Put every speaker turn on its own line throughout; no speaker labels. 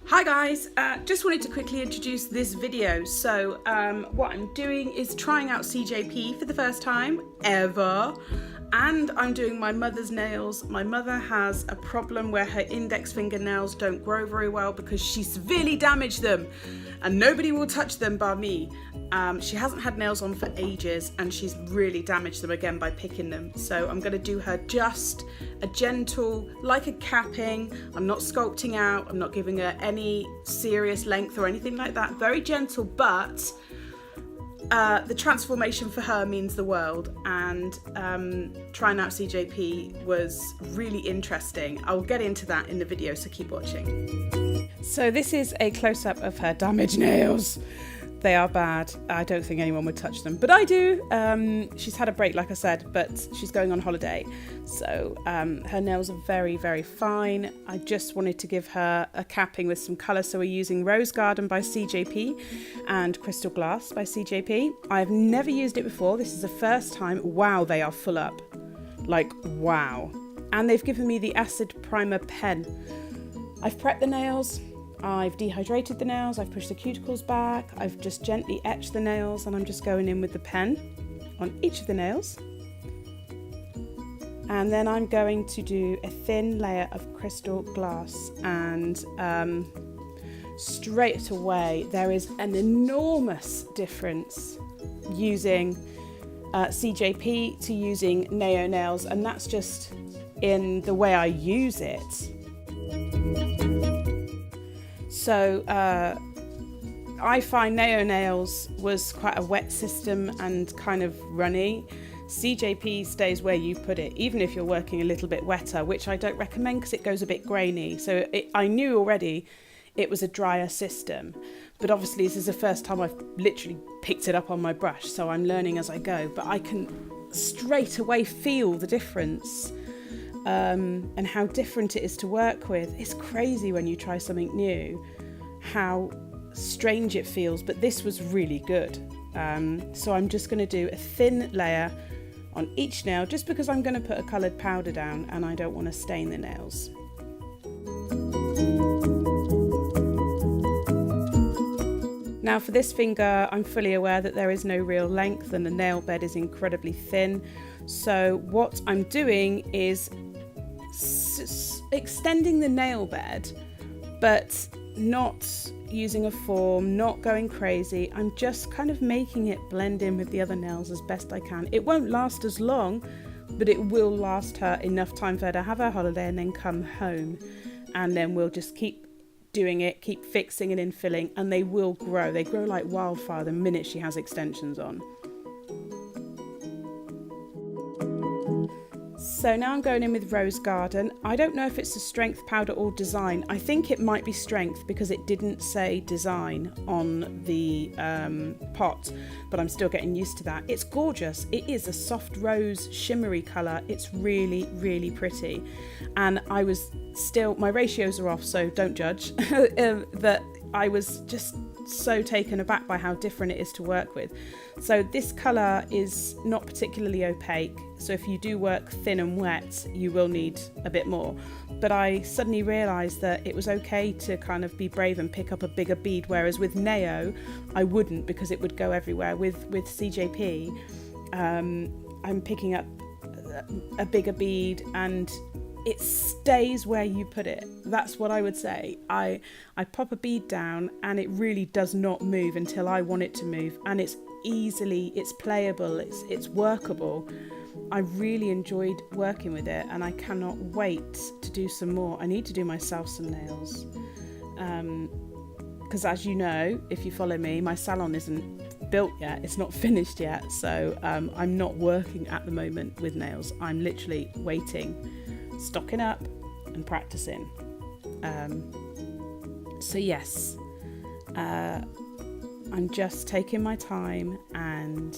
Hi guys, just wanted to quickly introduce this video. So what I'm doing is trying out CJP for the first time ever, and I'm doing my mother's nails. My mother has a problem where her index fingernails don't grow very well because she severely damaged them and nobody will touch them bar me. She hasn't had nails on for ages and she's really damaged them again by picking them. So I'm going to do her just a gentle, like a capping. I'm not sculpting out, I'm not giving her any serious length or anything like that. Very gentle, but the transformation for her means the world, and trying out CJP was really interesting. I'll get into that in the video, so keep watching. So this is a close-up of her damaged nails. They are bad. I don't think anyone would touch them, but I do. She's had a break, like I said, but she's going on holiday. So her nails are very, very fine. I just wanted to give her a capping with some colour. So we're using Rose Garden by CJP and Crystal Glass by CJP. I've never used it before. This is the first time. Wow, they are full up. Like, wow. And they've given me the Acid Primer pen. I've prepped the nails. I've dehydrated the nails, I've pushed the cuticles back, I've just gently etched the nails, and I'm just going in with the pen on each of the nails. And then I'm going to do a thin layer of Crystal Glass, and straight away there is an enormous difference using CJP to using Neo nails, and that's just in the way I use it. So I find Neo Nails was quite a wet system and kind of runny. CJP stays where you put it, even if you're working a little bit wetter, which I don't recommend because it goes a bit grainy. So I knew already it was a drier system, but obviously this is the first time I've literally picked it up on my brush, so I'm learning as I go, but I can straight away feel the difference. And how different it is to work with. It's crazy when you try something new, how strange it feels, but this was really good. So I'm just going to do a thin layer on each nail, just because I'm going to put a coloured powder down and I don't want to stain the nails. Now for this finger, I'm fully aware that there is no real length and the nail bed is incredibly thin. So what I'm doing is extending the nail bed, but not using a form, not going crazy. I'm just kind of making it blend in with the other nails as best I can. It won't last as long, but it will last her enough time for her to have her holiday and then come home. And then we'll just keep doing it, keep fixing and infilling, and they will grow. They grow like wildfire the minute she has extensions on. So now I'm going in with Rose Garden. I don't know if it's a strength powder or design. I think it might be strength because it didn't say design on the pot, but I'm still getting used to that. It's gorgeous. It is a soft rose shimmery colour. It's really, really pretty. And I was still, my ratios are off, so don't judge, that I was just so taken aback by how different it is to work with. So this colour is not particularly opaque, so if you do work thin and wet you will need a bit more, but I suddenly realised that it was okay to kind of be brave and pick up a bigger bead, whereas with Neo I wouldn't, because it would go everywhere. With CJP I'm picking up a bigger bead and it stays where you put it. That's what I would say. I pop a bead down and it really does not move until I want it to move, and it's playable, it's workable. I really enjoyed working with it and I cannot wait to do some more. I need to do myself some nails because as you know, if you follow me, my salon isn't built yet, it's not finished yet, so I'm not working at the moment with nails. I'm literally waiting, stocking up and practicing. So yes, I'm just taking my time and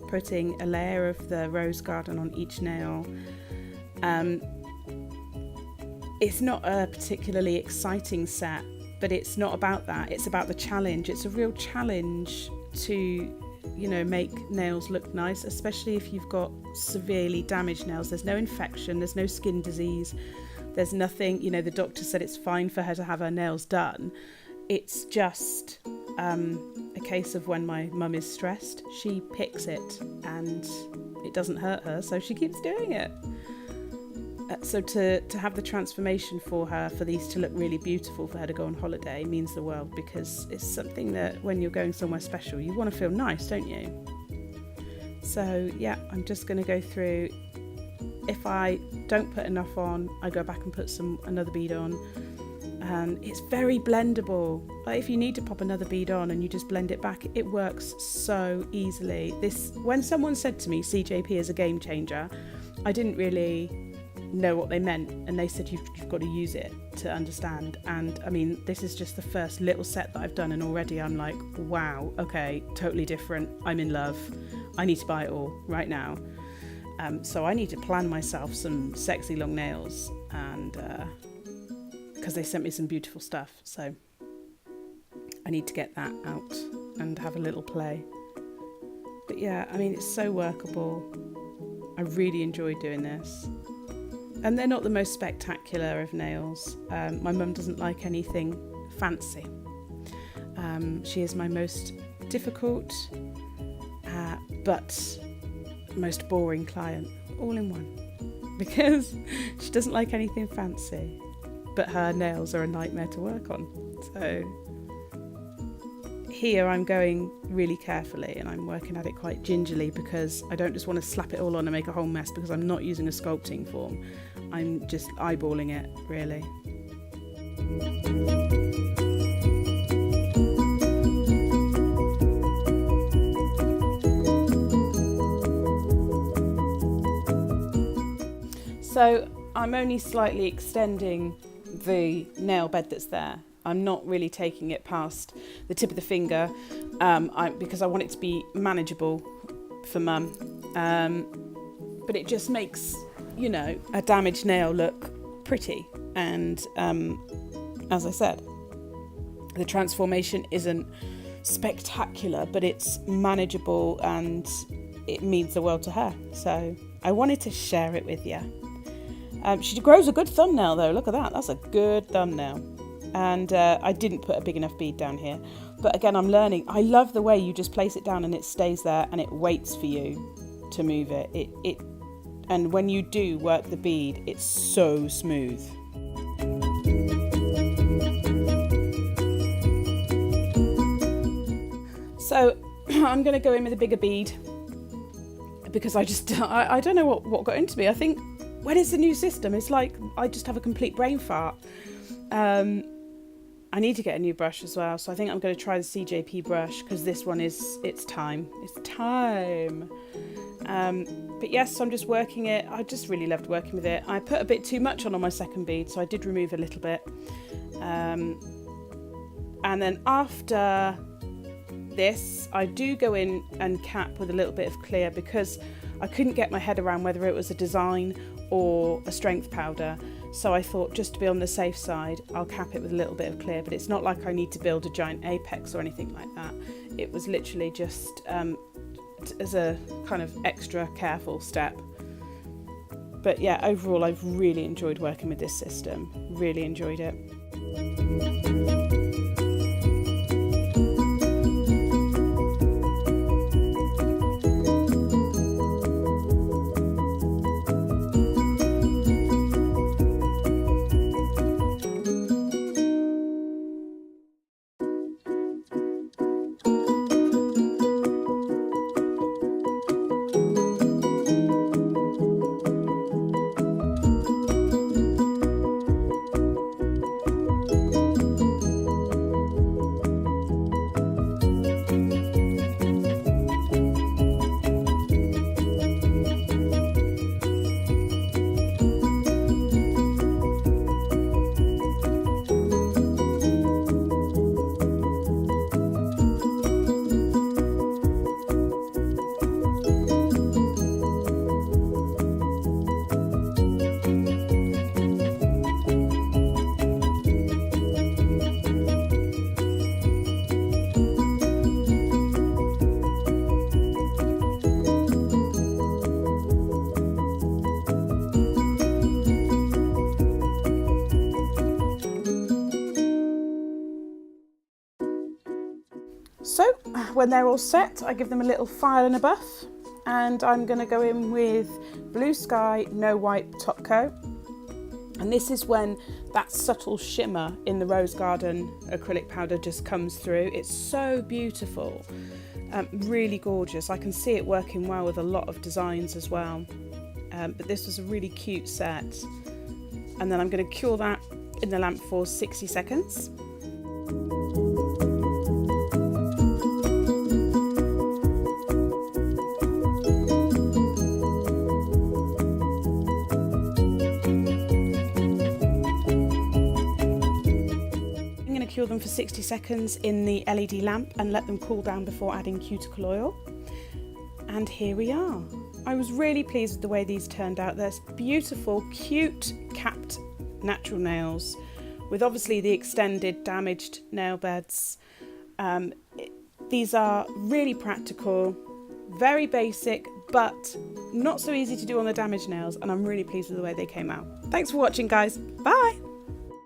putting a layer of the Rose Garden on each nail. It's not a particularly exciting set, but it's not about that. It's about the challenge. It's a real challenge to, you know, make nails look nice, especially if you've got severely damaged nails. There's no infection, there's no skin disease, There's nothing, you know, the doctor said it's fine for her to have her nails done. It's just a case of when my mum is stressed, she picks it and it doesn't hurt her, so she keeps doing it. So to have the transformation for her, for these to look really beautiful, for her to go on holiday, means the world, because it's something that when you're going somewhere special, you want to feel nice, don't you? So yeah, I'm just going to go through. If I don't put enough on, I go back and put another bead on. And it's very blendable. Like if you need to pop another bead on and you just blend it back, it works so easily. When someone said to me CJP is a game changer, I didn't really know what they meant, and they said you've got to use it to understand. And I mean, this is just the first little set that I've done, and already I'm like, wow, okay, totally different. I'm in love. I need to buy it all right now. So I need to plan myself some sexy long nails, and because they sent me some beautiful stuff, so I need to get that out and have a little play. But yeah, I mean, it's so workable. I really enjoy doing this. And they're not the most spectacular of nails. My mum doesn't like anything fancy. She is my most difficult but most boring client, all in one, because she doesn't like anything fancy, but her nails are a nightmare to work on. So here I'm going really carefully, and I'm working at it quite gingerly, because I don't just want to slap it all on and make a whole mess, because I'm not using a sculpting form. I'm just eyeballing it, really. So I'm only slightly extending the nail bed that's there. I'm not really taking it past the tip of the finger, because I want it to be manageable for mum. But it just makes, you know, a damaged nail look pretty. And as I said, the transformation isn't spectacular, but it's manageable and it means the world to her. So I wanted to share it with you. She grows a good thumbnail though. Look at that. That's a good thumbnail. And I didn't put a big enough bead down here. But again, I'm learning. I love the way you just place it down and it stays there and it waits for you to move it. And when you do work the bead, it's so smooth. So I'm going to go in with a bigger bead, because I don't know what got into me. I think when it's a new system, it's like I just have a complete brain fart. I need to get a new brush as well, so I think I'm going to try the CJP brush, because this one it's time. But yes, I'm just working it. I just really loved working with it. I put a bit too much on my second bead, so I did remove a little bit. And then after this, I do go in and cap with a little bit of clear, because I couldn't get my head around whether it was a design or a strength powder. So I thought, just to be on the safe side, I'll cap it with a little bit of clear. But it's not like I need to build a giant apex or anything like that. It was literally just as a kind of extra careful step. But yeah, overall, I've really enjoyed working with this system. Really enjoyed it. So when they're all set, I give them a little file and a buff, and I'm going to go in with Bluesky No Wipe Top Coat. And this is when that subtle shimmer in the Rose Garden acrylic powder just comes through. It's so beautiful, really gorgeous. I can see it working well with a lot of designs as well. But this was a really cute set. And then I'm going to cure that in the lamp for 60 seconds. Cure them for 60 seconds in the LED lamp and let them cool down before adding cuticle oil. And here we are. I was really pleased with the way these turned out. They're beautiful, cute, capped natural nails with obviously the extended damaged nail beds. These are really practical, very basic, but not so easy to do on the damaged nails, and I'm really pleased with the way they came out. Thanks for watching, guys. Bye!